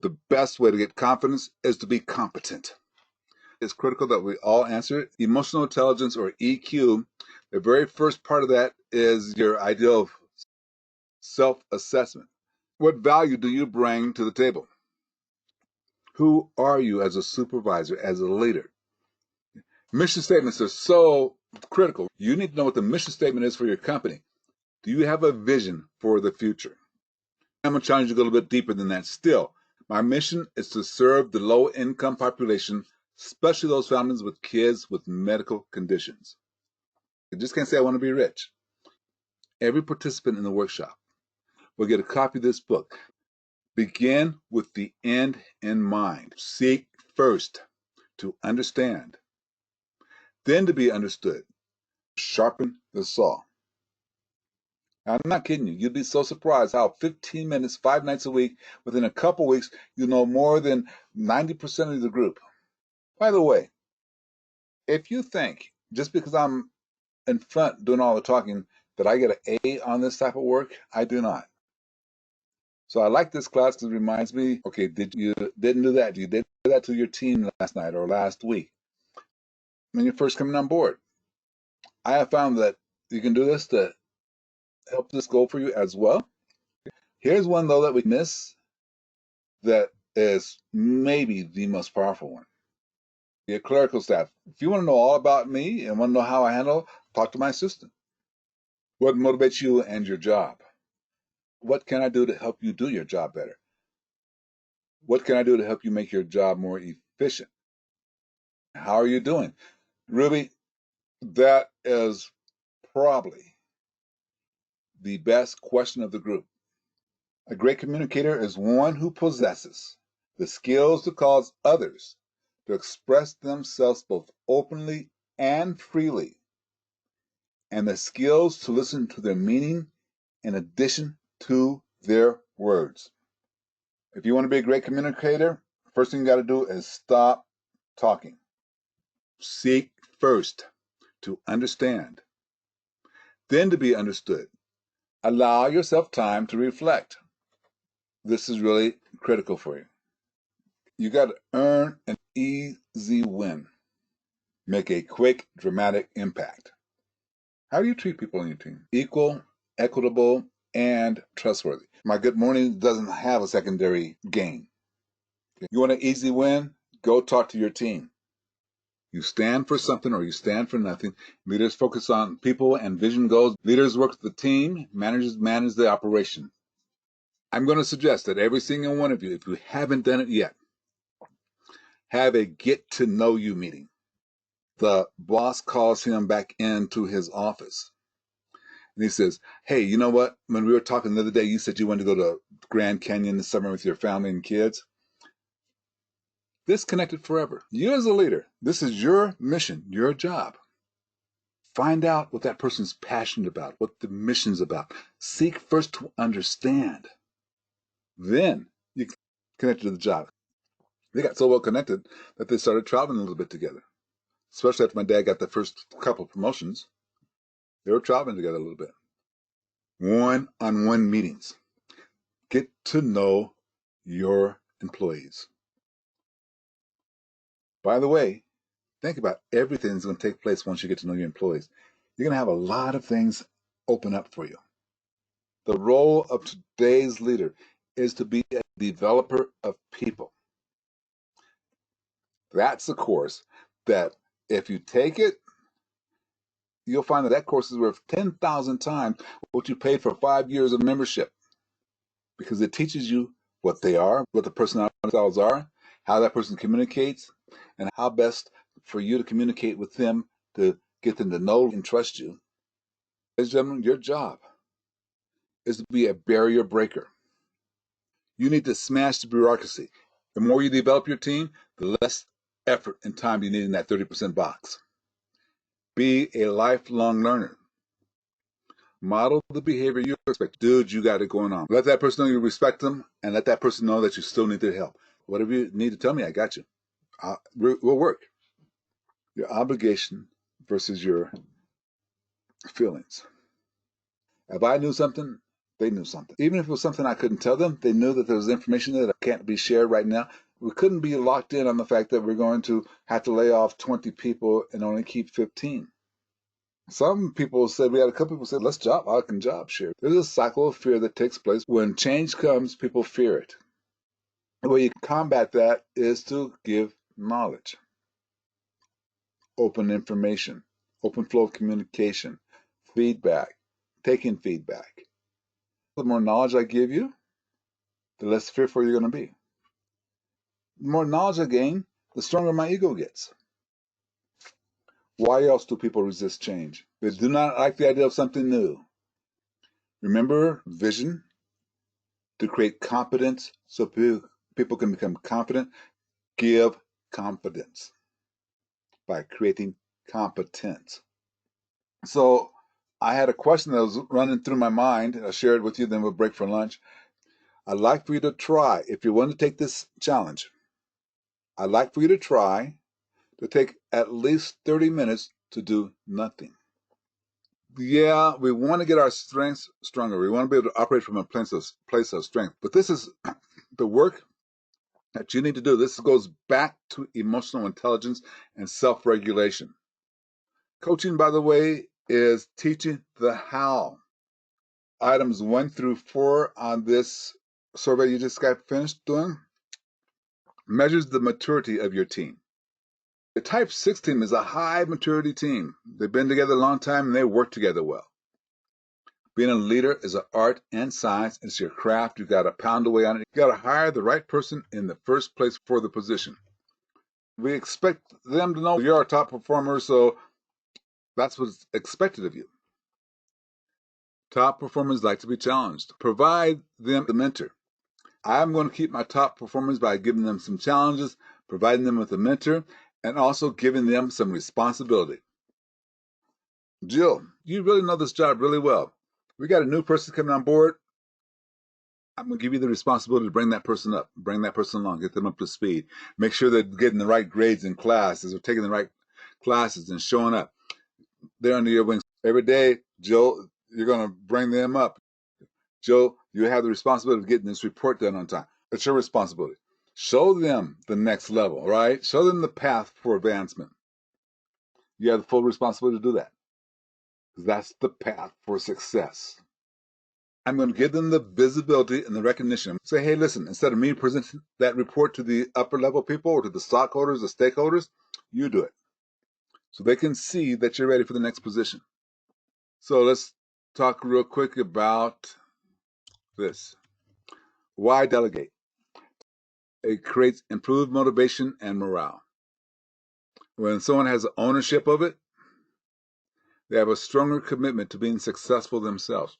The best way to get confidence is to be competent. It's critical that we all answer it. Emotional intelligence, or EQ, the very first part of that is your idea of self-assessment. What value do you bring to the table? Who are you as a supervisor, as a leader? Mission statements are so critical. You need to know what the mission statement is for your company. Do you have a vision for the future? I'm going to challenge you to go a little bit deeper than that still. My mission is to serve the low-income population, especially those families with kids with medical conditions. You just can't say I want to be rich. Every participant in the workshop will get a copy of this book. Begin with the end in mind. Seek first to understand, then to be understood. Sharpen the saw. I'm not kidding you. You'd be so surprised how 15 minutes, 5 nights a week, within a couple weeks, you know more than 90% of the group. By the way, if you think just because I'm in front doing all the talking that I get an A on this type of work, I do not. So I like this class because it reminds me, okay, you didn't do that? You didn't do that to your team last night or last week when you're first coming on board. I have found that you can do this to help this goal for you as well. Here's one, though, that we miss that is maybe the most powerful one. Your clerical staff. If you want to know all about me and want to know how I handle, talk to my assistant. What motivates you and your job? What can I do to help you do your job better? What can I do to help you make your job more efficient? How are you doing? Ruby, that is probably the best question of the group. A great communicator is one who possesses the skills to cause others to express themselves both openly and freely, and the skills to listen to their meaning in addition to their words. If you want to be a great communicator, first thing you got to do is stop talking. Seek first to understand, then to be understood. Allow yourself time to reflect. This is really critical for you. You got to earn an easy win. Make a quick, dramatic impact. How do you treat people on your team? Equal, equitable, and trustworthy. My good morning doesn't have a secondary gain. You want an easy win? Go talk to your team. You stand for something or you stand for nothing. Leaders focus on people and vision goals. Leaders work with the team. Managers manage the operation. I'm going to suggest that every single one of you, if you haven't done it yet, have a get-to-know-you meeting. The boss calls him back into his office. And he says, hey, you know what? When we were talking the other day, you said you wanted to go to Grand Canyon this summer with your family and kids. Disconnected forever. You as a leader, this is your mission, your job. Find out what that person's passionate about, what the mission's about. Seek first to understand. Then you connect to the job. They got so well connected that they started traveling a little bit together. Especially after my dad got the first couple of promotions. They were traveling together a little bit. One-on-one meetings. Get to know your employees. By the way, think about everything that's going to take place once you get to know your employees. You're going to have a lot of things open up for you. The role of today's leader is to be a developer of people. That's a course that if you take it, you'll find that that course is worth 10,000 times what you paid for 5 years of membership, because it teaches you what they are, what the personality styles are, how that person communicates, and how best for you to communicate with them to get them to know and trust you. Ladies and gentlemen, your job is to be a barrier breaker. You need to smash the bureaucracy. The more you develop your team, the less effort and time you need in that 30% box. Be a lifelong learner. Model the behavior you expect. Dude, you got it going on. Let that person know you respect them, and let that person know that you still need their help. Whatever you need to tell me, I got you. We'll work. Your obligation versus your feelings. If I knew something they knew something. Even if it was something I couldn't tell them, they knew that there was information that can't be shared right now. We couldn't be locked in on the fact that we're going to have to lay off 20 people and only keep 15. Some people said, we had a couple people said, I can job share. There's a cycle of fear that takes place. When change comes, people fear it. The way you combat that is to give knowledge, open information, open flow of communication, feedback, taking feedback. The more knowledge I give you, the less fearful you're going to be. The more knowledge I gain, the stronger my ego gets. Why else do people resist change? They do not like the idea of something new. Remember vision to create competence so people can become confident. Give confidence by creating competence. So I had a question that was running through my mind. I'll share it with you, then we'll break for lunch. I'd like for you to try, if you want to take this challenge, I'd like for you to try to take at least 30 minutes to do nothing. Yeah, we want to get our strengths stronger. We want to be able to operate from a place of strength. But this is the work that you need to do. This goes back to emotional intelligence and self-regulation. Coaching, by the way, is teaching the how. Items 1 through 4 on this survey you just got finished doing measures the maturity of your team. The Type 6 team is a high maturity team. They've been together a long time and they work together well. Being a leader is an art and science. It's your craft. You got to pound away on it. You got to hire the right person in the first place for the position. We expect them to know you're our top performer, so that's what's expected of you. Top performers like to be challenged. Provide them the mentor. I'm going to keep my top performers by giving them some challenges, providing them with a mentor, and also giving them some responsibility. Jill, you really know this job really well. We got a new person coming on board. I'm going to give you the responsibility to bring that person up, bring that person along, get them up to speed. Make sure they're getting the right grades in classes, or taking the right classes and showing up. They're under your wings. Every day, Jill, you're going to bring them up. Jill, you have the responsibility of getting this report done on time. It's your responsibility. Show them the next level, right? Show them the path for advancement. You have the full responsibility to do that. That's the path for success. I'm going to give them the visibility and the recognition. Say, hey, listen, instead of me presenting that report to the upper level people or to the stockholders, the stakeholders, you do it. So they can see that you're ready for the next position. So let's talk real quick about this. Why delegate? It creates improved motivation and morale. When someone has ownership of it, they have a stronger commitment to being successful themselves.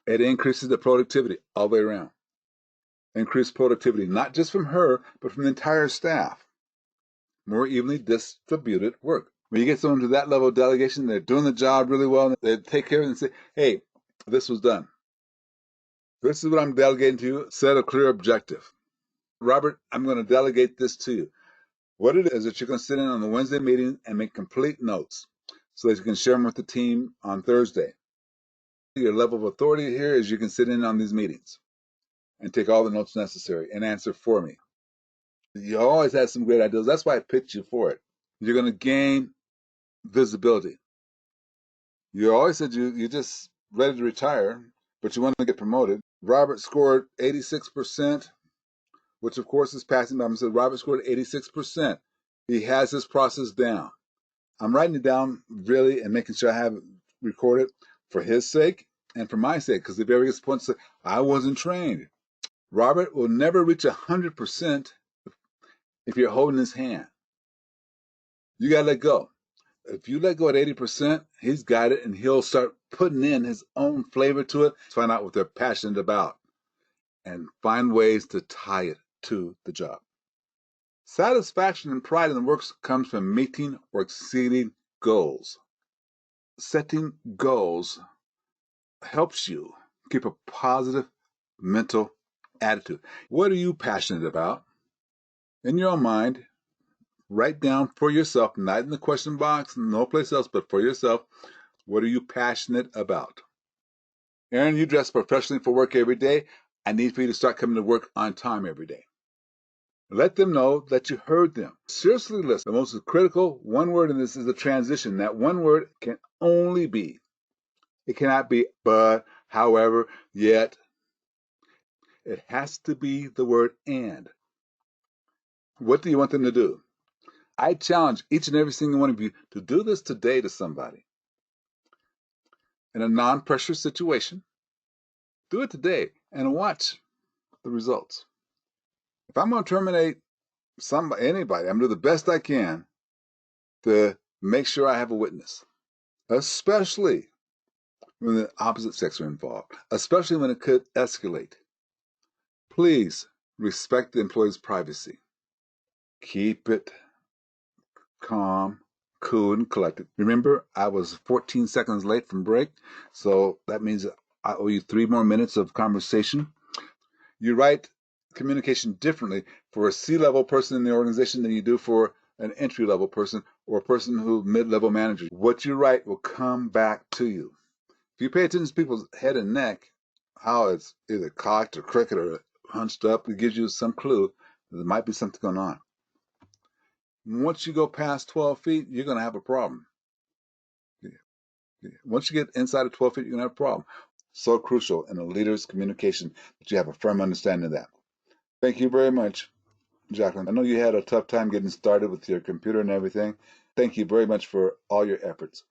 It increases the productivity all the way around. Increased productivity, not just from her, but from the entire staff. More evenly distributed work. When you get someone to that level of delegation, they're doing the job really well, and they take care of it and say, hey, this was done. This is what I'm delegating to you. Set a clear objective. Robert, I'm going to delegate this to you. What it is that you're going to sit in on the Wednesday meeting and make complete notes so that you can share them with the team on Thursday. Your level of authority here is you can sit in on these meetings and take all the notes necessary and answer for me. You always had some great ideas. That's why I picked you for it. You're going to gain visibility. You always said you're just ready to retire, but you want to get promoted. Robert scored 86%, which of course is passing by. I said Robert scored 86%. He has his process down. I'm writing it down really and making sure I have it recorded for his sake and for my sake, because if he ever gets to the point to say, I wasn't trained. Robert will never reach 100% if you're holding his hand. You got to let go. If you let go at 80%, he's got it, and he'll start putting in his own flavor to it. Find out what they're passionate about and find ways to tie it to the job. Satisfaction and pride in the work comes from meeting or exceeding goals. Setting goals helps you keep a positive mental attitude. What are you passionate about? In your own mind, write down for yourself, not in the question box, no place else, but for yourself, what are you passionate about? Aaron, you dress professionally for work every day. I need for you to start coming to work on time every day. Let them know that you heard them. Seriously listen. The most critical one word in this is a transition. That one word can only be. It cannot be but, however, yet. It has to be the word and. What do you want them to do? I challenge each and every single one of you to do this today to somebody. In a non-pressure situation, do it today and watch the results. If I'm going to terminate anybody, I'm going to do the best I can to make sure I have a witness, especially when the opposite sex are involved, especially when it could escalate. Please respect the employee's privacy. Keep it calm, cool, and collected. Remember, I was 14 seconds late from break, so that means I owe you 3 more minutes of conversation. You write communication differently for a C-level person in the organization than you do for an entry-level person or a person who mid-level manager. What you write will come back to you. If you pay attention to people's head and neck, how it's either cocked or crooked or hunched up, it gives you some clue that there might be something going on. Once you go past 12 feet, you're going to have a problem. Once you get inside of 12 feet, you're going to have a problem. So crucial in a leader's communication that you have a firm understanding of that. Thank you very much, Jacqueline. I know you had a tough time getting started with your computer and everything. Thank you very much for all your efforts.